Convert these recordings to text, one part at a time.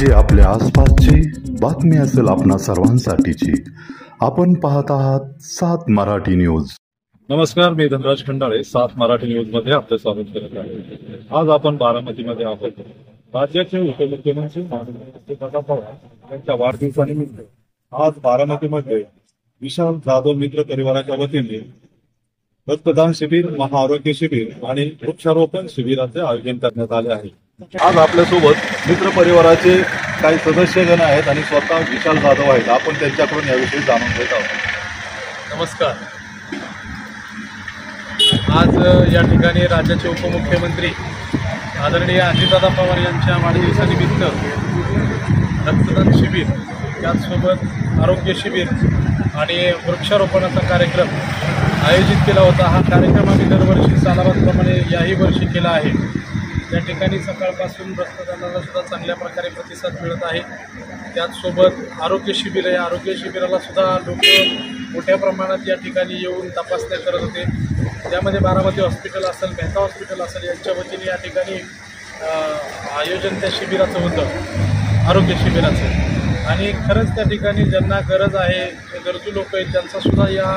जी आपल्या आसपासची बातमी असेल आपणा सर्वांसाठीची। आपण पाहत आहात 7 मराठी न्यूज। नमस्कार, मी धनराज खंडाळे 7 मराठी न्यूज मध्ये आपले स्वागत करत आहे। आज आपण बारामतीमध्ये आहोत। राज्याचे उपमुख्यमंत्री माननीय दादा पवार यांच्या वाढदिवसानिमित्त आज बारामतीमध्ये विशाल जाधव मित्र परिवाराच्या वतीने रक्तदान शिबिर, महाआरोग्य शिबिर आणि वृक्षारोपण शिबिराचे आयोजन करण्यात आले आहे। आज आपल्यासोबत मित्र परिवाराचे काही सदस्यगण आहेत आणि स्वतः विशाल जाधव आहेत। आपण त्यांच्याकडून याविषयी जाणून घेत आहोत। नमस्कार। आज या ठिकाणी राज्याचे उपमुख्यमंत्री आदरणीय अजितदादा पवार यांच्या वाढदिवसानिमित्त रक्तदान शिबिर, त्याचसोबत आरोग्य शिबिर आणि वृक्षारोपणाचा कार्यक्रम आयोजित केला होता। हा कार्यक्रम आम्ही दरवर्षी सालाबादप्रमाणे याही वर्षी केला आहे। या ठिकाणी सकाळपासून रक्तदानाला सुद्धा चांगल्या प्रकारे प्रतिसाद मिळत आहे। त्याचसोबत आरोग्य शिबिर आहे। आरोग्य शिबिराला सुद्धा लोक मोठ्या प्रमाणात या ठिकाणी येऊन तपासण्या करत होते। त्यामध्ये बारामती हॉस्पिटल असेल, मेहता हॉस्पिटल असेल यांच्या वतीने या ठिकाणी आयोजन त्या शिबिराचं होतं, आरोग्य शिबिराचं। आणि खरंच त्या ठिकाणी ज्यांना गरज आहे, गरजू लोक आहेत, त्यांचासुद्धा या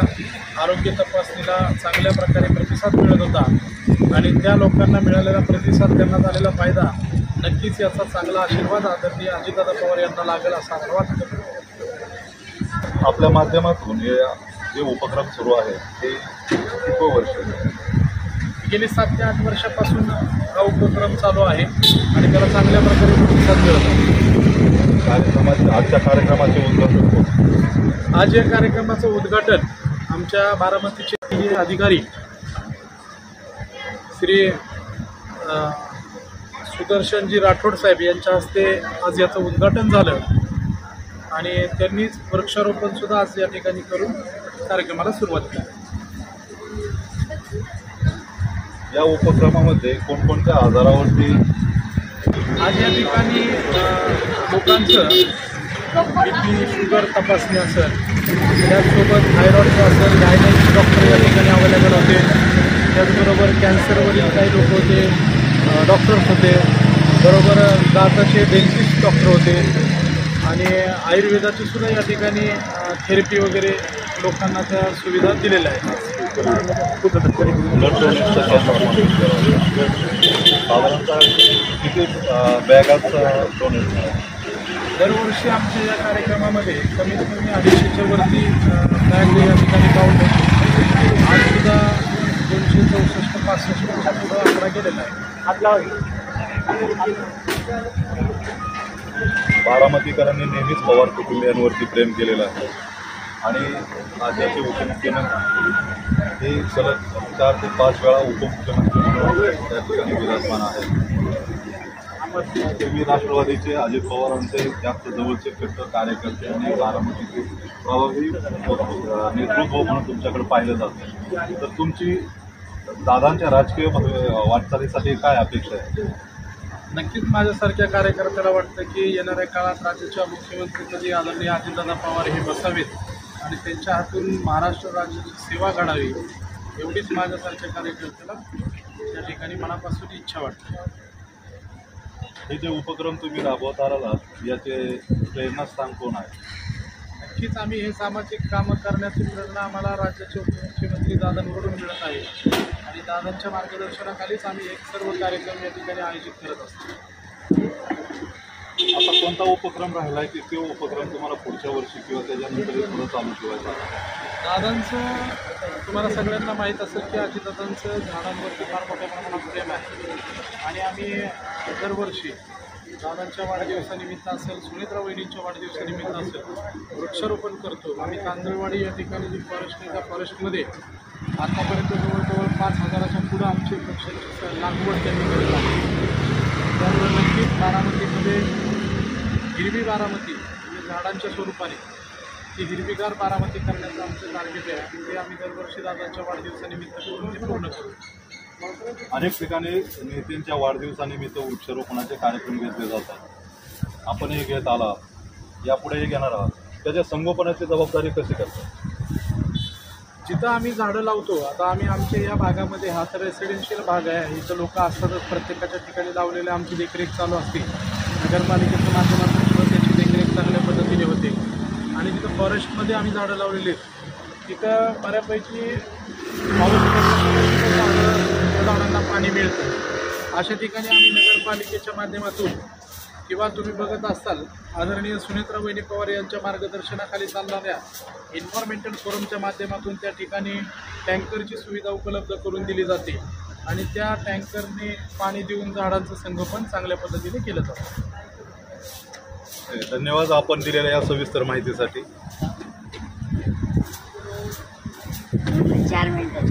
आरोग्य तपासणीला चांगल्या प्रकारे प्रतिसाद मिळत होता। आणि त्या लोकांना मिळालेला प्रतिसाद, त्यांना झालेला फायदा, नक्कीच याचा चांगला आशीर्वाद आदरणीय अजितदादा पवार यांना लागेल असा मला वाटतं। आपल्या माध्यमातून जे उपक्रम सुरू आहे ते किती वर्ष? गेली 7 ते 8 वर्षापासून हा उपक्रम चालू आहे आणि त्याला चांगल्या प्रकारे प्रतिसाद मिळत आहे। आजच्या कार्यक्रमाचे उद्घाटन, आज या कार्यक्रमाचं उद्घाटन आमच्या बारामतीचे अधिकारी श्री सुदर्शनजी राठोड साहेब यांच्या हस्ते आज याचं उद्घाटन झालं आणि त्यांनीच वृक्षारोपण सुद्धा आज या ठिकाणी करून कार्यक्रमाला सुरुवात केली। या उपक्रमामध्ये कोणकोणत्या आजारावरती आज या ठिकाणी लोकांचं बीपी, शुगर तपासणी असेल, त्याचसोबत थायरॉइडचं असेल, गायनेक डॉक्टर या ठिकाणी अवेलेबल होते। त्याचबरोबर कॅन्सरवरील काही लोक होते, डॉक्टर्स होते, बरोबर दाताचे डेंटिस्ट डॉक्टर होते आणि आयुर्वेदाची सुद्धा या ठिकाणी थेरपी वगैरे लोकांना त्या सुविधा दिलेल्या आहेत। साधारणतः किती बॅगाचा डोनेशन? दरवर्षी आमच्या या कार्यक्रमामध्ये कमीत कमी 250च्या वरती बॅग या ठिकाणी पावलं। आज सुद्धा 264-65च्या पुढं आकडा गेलेला आहे। बारामतीकरांनी नेहमीच पवार कुटुंबियांवरती प्रेम केलेलं आहे आणि राज्याचे उपमुख्यमंत्री हे सलग 4 ते 5 वेळा उपमुख्यमंत्री म्हणून त्या ठिकाणी विराजमान आहेत। तुम्ही राष्ट्रवादीचे अजित पवारांचे जास्त जवळचे कट्टर कार्यकर्ते आणि बारामतीचे प्रभावी नेतृत्व म्हणून तुमच्याकडे पाहिलं जातं, तर तुमची दादांच्या राजकीय वाटचालीसाठी काय अपेक्षा आहे? नक्कीच माझ्यासारख्या कार्यकर्त्याला वाटतं की येणाऱ्या काळात राज्याच्या मुख्यमंत्रीपदी आदरणीय अजितदादा पवार हे बसावेत आणि त्यांच्या हातून महाराष्ट्र राज्याची सेवा घडावी, एवढीच माझ्यासारख्या कार्यकर्त्याला त्या ठिकाणी मनापासून इच्छा वाटते। हे जे उपक्रम तुम्ही राबवत आहात याचे प्रेरणास्थान कोण आहे? नक्कीच आम्ही हे सामाजिक कामं करण्याची प्रेरणा आम्हाला राज्याचे उपमुख्यमंत्री दादांकडून मिळत आहे आणि दादांच्या मार्गदर्शनाखालीच आम्ही एक सर्व कार्यक्रम या ठिकाणी आयोजित करत असतो। आता कोणता उपक्रम राहिला आहे की तो उपक्रम तुम्हाला पुढच्या वर्षी किंवा त्याच्यानंतर पुढं चालू ठेवायचा? दादांचं तुम्हाला सगळ्यांना माहीत असेल की अजितदादांचं झाडांवरती फार मोठ्या प्रमाणात प्रेम आहे आणि आम्ही दरवर्षी दादांच्या वाढदिवसानिमित्त असेल, सुनेत्रा वहिनींच्या वाढदिवसानिमित्त असेल, वृक्षारोपण करतो। आम्ही तांदळवाडी या ठिकाणी जी फॉरेस्ट आहे त्या फॉरेस्टमध्ये आतापर्यंत जवळजवळ 5000च्या पुढं आमची वृक्षाची लागवड त्यांनी केली आहे। त्यामुळे नक्कीच बारामतीमध्ये हिरवी बारामती म्हणजे झाडांच्या स्वरूपाने ती हिरवीगार बारामती करण्याचं आमचं टार्गेट आहे आणि ते आम्ही दरवर्षी दादांच्या वाढदिवसानिमित्त करून ते पूर्ण करू। अनेक ठिकाणी नेत्यांच्या वाढदिवसानिमित्त वृक्षारोपणाचे कार्यक्रम घेतले जातात, आपणही घेत आला, यापुढेही घेणार आहात, त्याच्या संगोपनाची जबाबदारी कशी करता? जिथं आम्ही झाडं लावतो, आता आम्ही आमच्या या भागामध्ये हा तर रेसिडेन्शियल भाग आहे, इथं लोक असतातच, प्रत्येकाच्या ठिकाणी लावलेले आमची देखरेख चालू असते। नगरपालिकेच्या माध्यमातून चांगल्या पद्धतीने होते. आणि जिथं फॉरेस्टमध्ये आम्ही झाडं लावलेली आहेत तिथं बऱ्यापैकी पाऊस पडल्यामुळे झाडांना पाणी मिळतं. अशा ठिकाणी आम्ही नगरपालिकेच्या माध्यमातून किंवा तुम्ही बघत असाल आदरणीय सुनेत्रा वहिनी पवार यांच्या मार्गदर्शनाखाली चालणाऱ्या एन्व्हायरमेंटल फोरमच्या माध्यमातून त्या ठिकाणी टँकरची सुविधा उपलब्ध करून दिली जाते आणि त्या टँकरने पाणी देऊन झाडांचं संगोपन चांगल्या पद्धतीने केलं जातं. धन्यवाद आपण दिलेल्या या सविस्तर माहितीसाठी. 4 मिनिटं